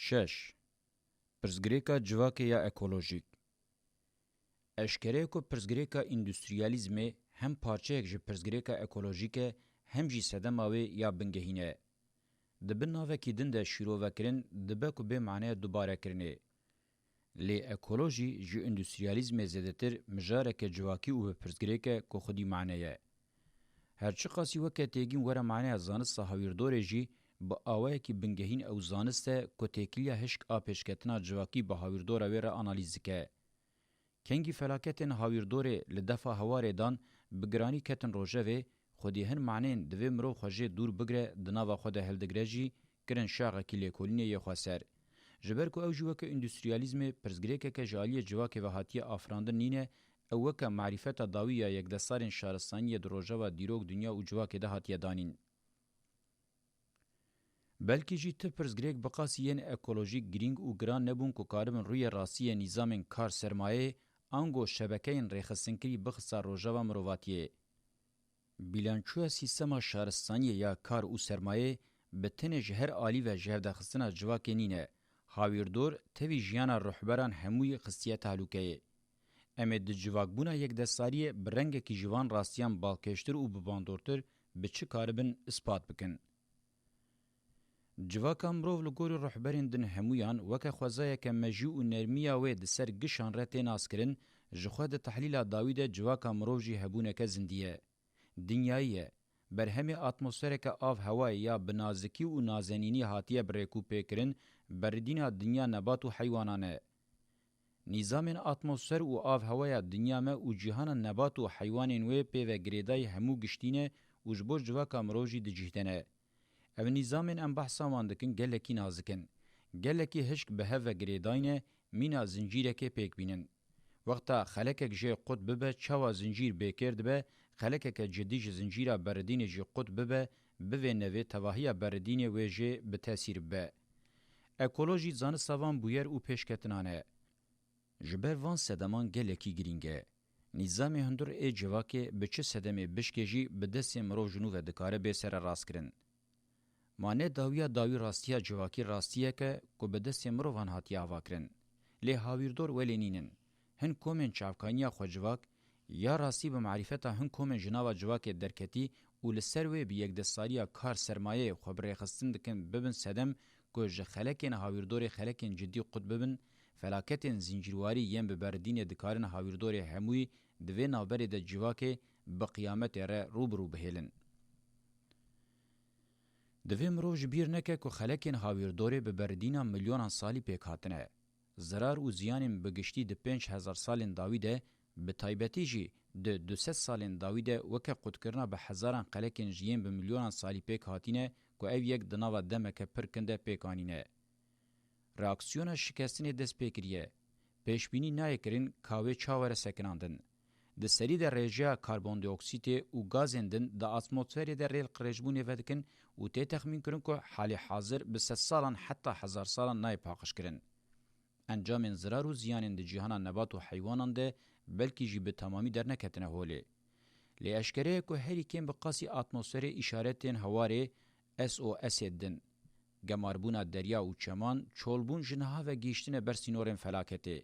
6. پرزگریکا جواکه یا اکولوژیک اشکره کو پرزگریکا اندستریالیزمه هم پارچه یک جه پرزگریکا اکولوژیکه هم جی سدماوی یا بنگهینه. دبن ناوه کی دن ده شیرو وکرن دبه کو به معنی دوباره کرنه. لی اکولوژی جه اندستریالیزمه زدتر مجاره که جواکی او پرزگریکه کو خودی معنیه. هرچی قاسی وکه تیگین وره معنی زانست هاویردوره جی با آوه کی بنگهین او زانسته که تکلیه هشک آپشکتنا جواکی با هاویردوره ویره آنالیز که. کنگی فلاکتن هاویردوره لدفع هواره دان بگرانی کتن روژه و خودی هن معنین دوی مرو خوژه دور بگره دناوا خود هلدگره جی کرن شاقه کی لیکولینه یه خواسر. جبر که او جواک اندستریالیزم پرزگریکه که جالی جواک و حاتی آفراندن نینه او که معرفت داویه یک دستارین شهرستانی دروژه و دیروگ دنیا و جواک ده حاتی دانین. بلکه جی ته پرزگریک بقاسی ین اکولوژیک گرینگ و گران نبون که کاربن روی راسی نظام کار سرمایه آنگو شبکهین ریخستنکری بخصا روژه و مرواتیه. بیلانچو سیستما شهرستانی یا کار و سرمایه بتنه جهر آلی و جهردخستنا جواک نینه. هاویردور توی جیانا روحبران هموی خستیه تحلوکه. امید جواکبونا یک دستاریه برنگ کی جوان راستیان بالکشتر و بباندورتر به چه کاربن اثبات بکن. جواک امروو لگور روحبرین دن همویان وکه خوزایه که مجیو و نرمیا و دسر گشان را تیناس کرن جخواد تحلیل داوید جواک امروو جی هبونه که زندیه. دنیاییه بر همه اتمسفر که آف هوای یا بنازکی و نازنینی هاتیه بریکو پیکرن بردین دنیا نبات و حیوانانه. نظام اتمسفر و آف هوای دنیا ما و جهان نبات و حیوانین و پی و گریدای همو گشتینه و جبور جواک امروو جی دجیهتنه. او نظام ام بحثا واندکن گلکی نازکن. گلکی هشک به هفه گریداینه مینا زنجیره که پیک بینن. وقتا خلکک جه قد ببه چوا زنجیر بیکرد به خلکک جدیج زنجیره بردین جه قد ببه بوه نوه تواهی بردین و جه به تاثیر به. اکولوژی زان سوان بویر او پیشکتنانه. جبر وان سدمان گلکی گرینگه. نظام هندور ای جواکه به چه سدمه بشکه جی به دست مرو جنو و دکاره به سر راست کرن. مانه داوی راستیا جواکی راستیه که به دست مرو وان هاتی آوا کرن. لی هاویردور ولی نینن. هن کومن چاوکانیا خو جواک یا راستی به معرفت هن کومن جناوا جواک درکتی او لسروی بی یک دستاریا کار سرمایه خو برخصتن دکن ببن سدم کو ج خلکن هاویردور خلکن جدی قد ببن فلاکتن زنجیرواری یم به بردین دکارن هاویردور هموی دوی نابر د جواک به قیامت ر روبرو بهلن دوی مروج بیر نکه کو خلکن هاویردور به بردینا میلیون سالی پیکاتنه zarar û ziyanên bigiştî di 5000 salên dawî de bi taybetî jî di 200 salên dawî de weke qutkirina bi hezaran qelekên jiyên bi milyonan salî pêk hatîne ku ev yek di nava demeke pir kin de pêk anîne. Reaksiyona şikestinê dest pê kiriye. Pêşbînî nayê kirin kawê çawere sekinandin. Di serî de rêjeya karbondioksîtê û gazên din di atmosferê de rêl qirêjbûnê vedikin û tê texmîn kirin ku halê hazir bi 100 salan heta 1000 salan nayê paqij kirin. انجام zarar و ziyanên di cihana nebat û heywanan de belkî jî bi tamamî derneketine holê. Lê eşkereye ku herî kêm bi qasî atmosferê îşaretên hewarê SOS din. Gemarbûna derya û çeman, çolbûn ji niha ve gîştine ber sînorên felaketê.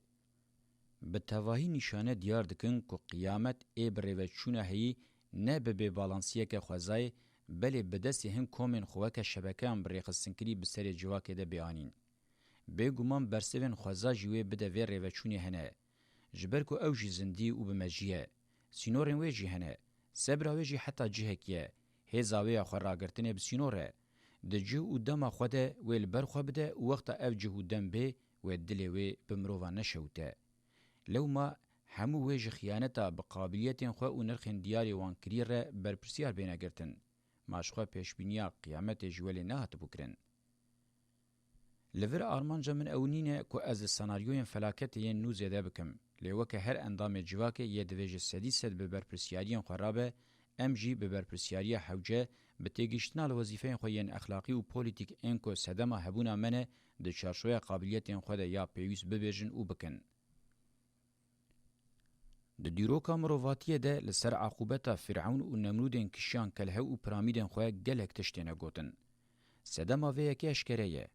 Bi tevahî nîşane diyar dikin ku qiyamet ê bi rêveçûna heyî ne bi bêbalansiyeke xwezayê belê bi destê hin komên xweke şebekeyan bi rêxistinkerî bi serê civakê de beyanîn. بگومان برسوین خوازا جوی بده وی ریوچونی هنه. جبر کو او جی زندی و بمجیه. سینورن وی جی هنه. سبراوی جی حتی جهکیه. هزاوی خوراگرتنه بسینوره. دجو و دم خوده ویل برخوا بده وقت او جهو دم به و دلی وی بمروفا نشوته. لو ما همو وی جی خیانتا بقابلیتین خوا و نرخین دیاری وان کریره برپرسیار بینه گرتن. ماشخوا پیشبینیا قیامت جولی نه هاتو بکرن. لور آرمانجا من اونینه که از سناریوین فلاکت ین نو زیده بکم. لیوکه هر اندام جواکه یه دویج سدیست به برپرسیاریان خرابه ام جی به برپرسیاری حوجه به تیگیشتنا لوظیفه خوین اخلاقی و پولیتیک انکو سدما هبونا منه د چارشوی قابلیتین خود یا پیوس ببیجن او بکن. د دیروکا مرواتیه ده لسر عقوبتا فرعون و نمرودین کشیان کلهه و پرامیدین خواه گلک تشتینه گوتن. سدما ویکی اشکره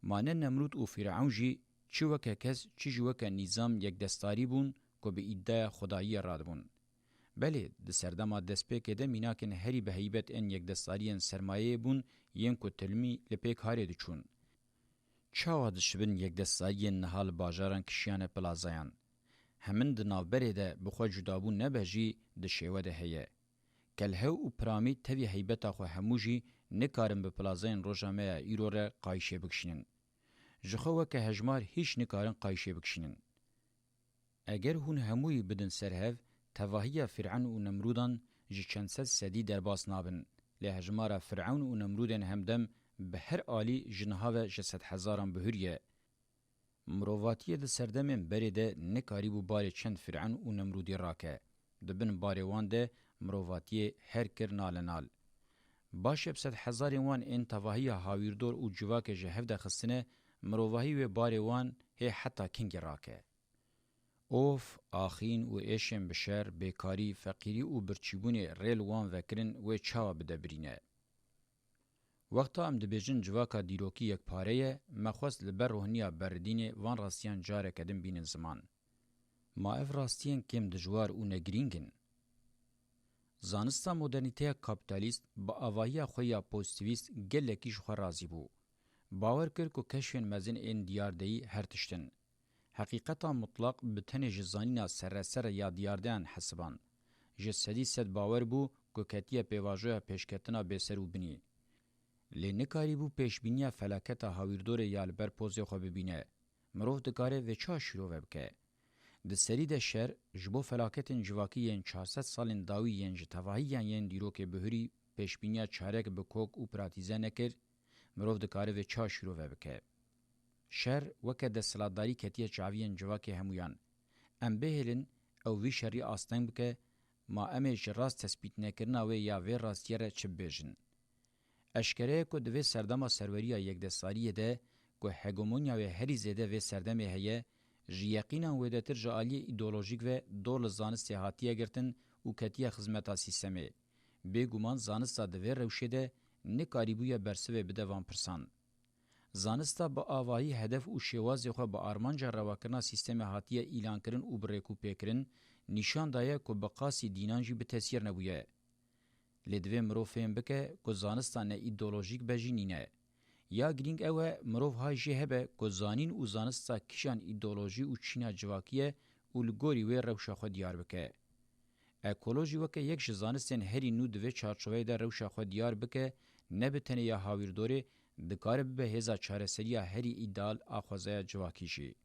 مانه نمرود و فرعون جی چی وکه کس چی جوکه نظام یک دستاری بون که به ایده خدایی راد بون. بله د سردما دسپیک ده میناکن هری به هیبت ان یک دستاریان سرمایه بون ین کو تلمی لپیک هاری دچون. چاوا دشبن یک دستاریان نهال باجاران کشیان پلازایان. همین د ناوبره ده بخوا جدابون نبهجی د شیوه ده هیه. کلهو و پرامی توی هیبتا خو هموجی نکارن به پلازاین روژامه ایرور قایشه بکشینن. جخوه که هجمار هیچ نکارن قایشه بکشینن. اگر هون هموی بدن سرهو تواهی فرعون و نمرودان جی چند سدی در باس نابن. لی هجمار فرعون و نمرودن همدم به هر آلی جنهاوه جسد هزاران بهوریه. مروواتی ده سردمین بری ده نکاری بو باری چند فرعون و نمرودی راکه. دبن باری وان ده مروواتی هر کر نال نال. باشه بسد هزاری وان این تواهی هاویردور و جواک جهف ده خستنه مروواهی و باری وان هی حتی کنگ راکه. اوف آخین و ایشم بشر بیکاری فقیری و برچیبون ریل وان وکرن و چاوا بدبرینه. وقتا ام دبیجن جواکا دیروکی یک پاره مخواست لبر روحنیا بردین وان راستیان جاره کدن بینن زمان. ما اف راستیان کم دجوار و نگرینگن. زانستا مدرنیته کابیتالیست با آواهی خویا پوزیتیویست گلکیش خو رازی بو. باور کر کو کشفین مزن این دیاردهی هر تشتن. حقیقتا مطلق بتن جزانینا سر یا دیاردهان حسبان. جسدی صد باور بو کو کتیه پیواجویا پیشکتنا بسر و بنی. لی نکاری بو پیشبینیا فلاکتا هاویردور یالبر پوزی خو ببینه. مروف دکاره و چا شروع وبکه. د سری د شر جبو فلاکتن جواکی ین 400 سالن داوی ین جتواهی ین دیروک بهری پیشبینیا چارک بکوک او پراتیزه نکر مروف د کاره و چا شروع وبکه. شر وکه د سلاداری کتیه چاوین جواکی همویان. ام بهلن او وی شری آستنگ بکه ما امیج راست تثبیت نکرنا و یا وی راستیره چه بیجن. اشکره که دوی سردما سروریا یک دستاریه ده که هگمونیا و هری زیده و سردمه هیه جی یقینا ودتر جالی ایدئولوژیک و دول زانست هاتیه گرتن و کتیه خدمتا سیستمه. بگومان زانستا دوی روشه ده نکاریبویا برسوه بده وان پرسان. زانستا با آواهی هدف و شوازی خو با آرمانجا رواکرنا سیستم هاتیه ایلان کرن و بریکو پیکرن نشان دایه که بقاسی دینانجی به تسیر نبویه. لدوی مروف فهم بکه که زانستا نه ایدئولوژیک بجی نینه. یا گرینگ اوه مروف های جه هبه که زانین و زانستا کشان ایدئولوژی و چینا جواکیه و لگوری وی روشا خود دیار بکه. اکولوژی وکه یک جزانستین هری نو دوی چارچوه در روشا خود دیار بکه نبتنه یا هاویردوری دکاره به هزا چاره سریا هری ایدال آخوزه جواکیشی.